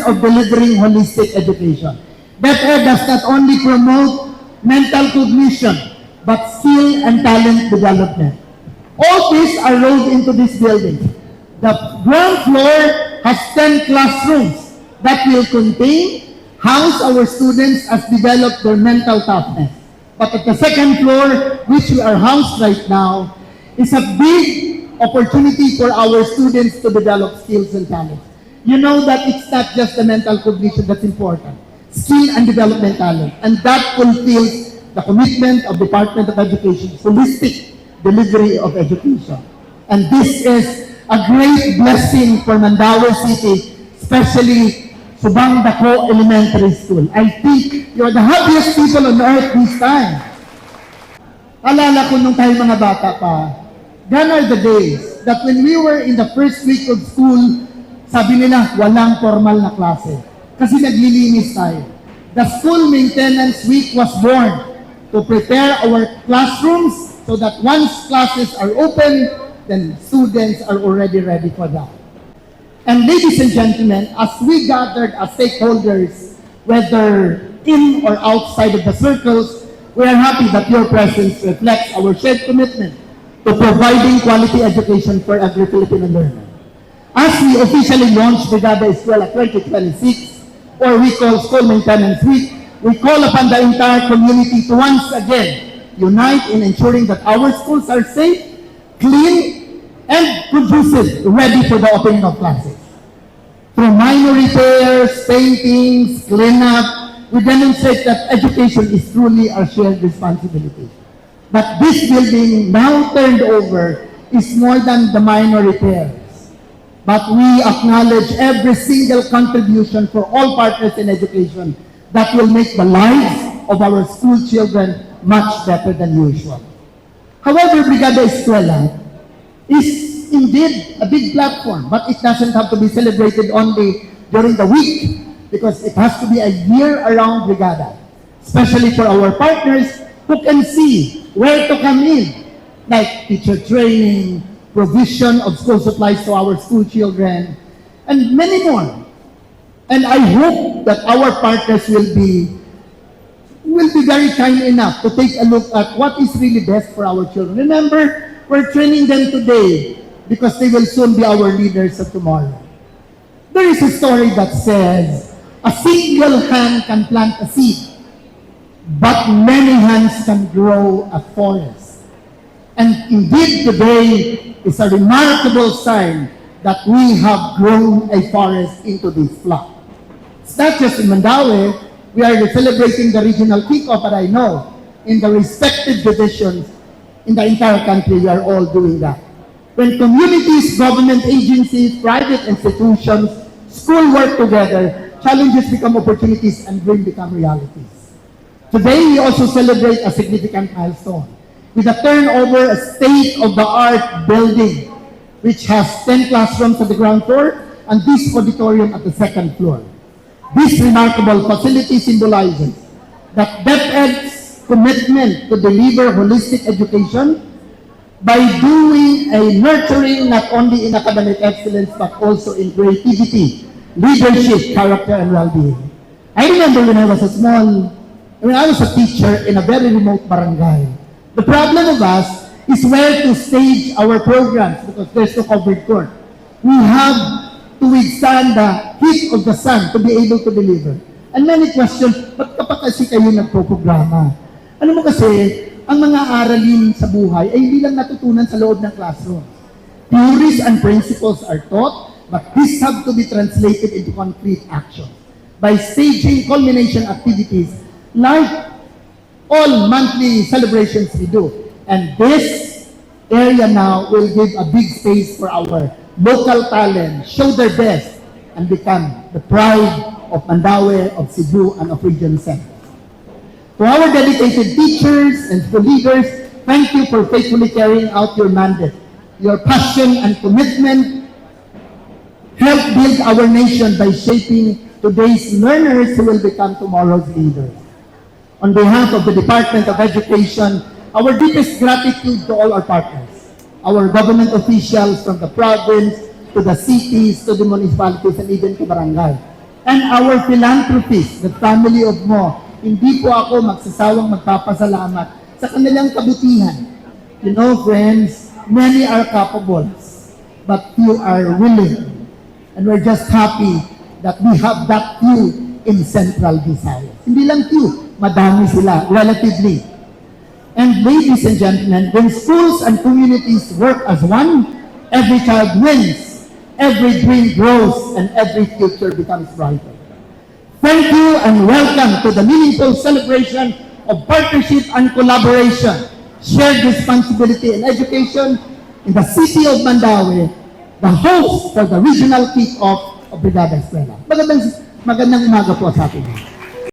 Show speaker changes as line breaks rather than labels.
of delivering holistic education. DepEd does not only promote mental cognition, but skill and talent development. All these are rolled into this building. The ground floor has 10 classrooms that will house our students as develop their mental toughness. But at the second floor, which we are housed right now, is a big opportunity for our students to develop skills and talents. You know that it's not just the mental cognition that's important. Skill and development talent. And that fulfills the commitment of Department of Education, holistic delivery of education. And this is a great blessing for Mandaue City, especially Subangdaku Elementary School. I think you're the happiest people on earth this time. Alala ko nung tayo mga bata pa, gone are the days that when we were in the first week of school, sabi nila, walang formal na klase. Kasi naglilinis tayo. The school maintenance week was born to prepare our classrooms so that once classes are open, then students are already ready for that. And ladies and gentlemen, as we gathered as stakeholders, whether in or outside of the circles, we are happy that your presence reflects our shared commitment to providing quality education for every Filipino learner. As we officially launch Brigada Eskwela 2026, or we call School Maintenance Week, we call upon the entire community to once again unite in ensuring that our schools are safe, clean, and conducive, ready for the opening of classes. Through minor repairs, paintings, cleanup, we demonstrate that education is truly our shared responsibility. But this building, now turned over, is more than the minor repairs. But we acknowledge every single contribution for all partners in education that will make the lives of our school children much better than usual. However, Brigada Eskwela is indeed a big platform, but it doesn't have to be celebrated only during the week, because it has to be a year-round Brigada, especially for our partners who can see where to come in, like teacher training, provision of school supplies to our school children, and many more. And I hope that our partners will be very kind enough to take a look at what is really best for our children. Remember, we're training them today because they will soon be our leaders of tomorrow. There is a story that says, a single hand can plant a seed, but many hands can grow a forest. And indeed today is a remarkable sign that we have grown a forest into this flock. It's not just in Mandaue, we are celebrating the regional kickoff, but I know in the respective divisions in the entire country, we are all doing that. When communities, government agencies, private institutions, school work together, challenges become opportunities and dreams become realities. Today, we also celebrate a significant milestone with a turnover, a state-of-the-art building, which has 10 classrooms at the ground floor and this auditorium at the second floor. This remarkable facility symbolizes that DepEd's commitment to deliver holistic education by doing a nurturing not only in academic excellence but also in creativity, leadership, character, and well-being. I remember when I was a teacher in a very remote barangay. The problem of us is where to stage our programs because there's no covered court. We have to withstand the heat of the sun to be able to deliver. And many questions, ba't kapag kasi kayo nagpo-programa? Ano mo kasi, ang mga aralin sa buhay ay hindi lang natutunan sa loob ng classroom. Theories and principles are taught, but these have to be translated into concrete action. By staging culmination activities like all monthly celebrations we do. And this area now will give a big space for our local talent, show their best, and become the pride of Mandaue, of Cebu, and of Region 7. To our dedicated teachers and school leaders, thank you for faithfully carrying out your mandate. Your passion and commitment help build our nation by shaping today's learners who will become tomorrow's leaders. On behalf of the Department of Education, our deepest gratitude to all our partners, our government officials from the province to the cities to the municipalities and even to barangay. and our philanthropists, the family of Mo. Hindi po ako magsasawang magpapasalamat sa kanilang kabutihan. You know, friends, many are capable, but few are willing. And we're just happy that we have that few in Central Visayas. Hindi lang few, madami sila, relatively. And ladies and gentlemen, when schools and communities work as one, every child wins, every dream grows, and every future becomes brighter. Thank you and welcome to the meaningful celebration of partnership and collaboration, shared responsibility and education in the city of Mandaue, the host for the regional kickoff of Brigada Eskwela. Magandang umaga po sa atin.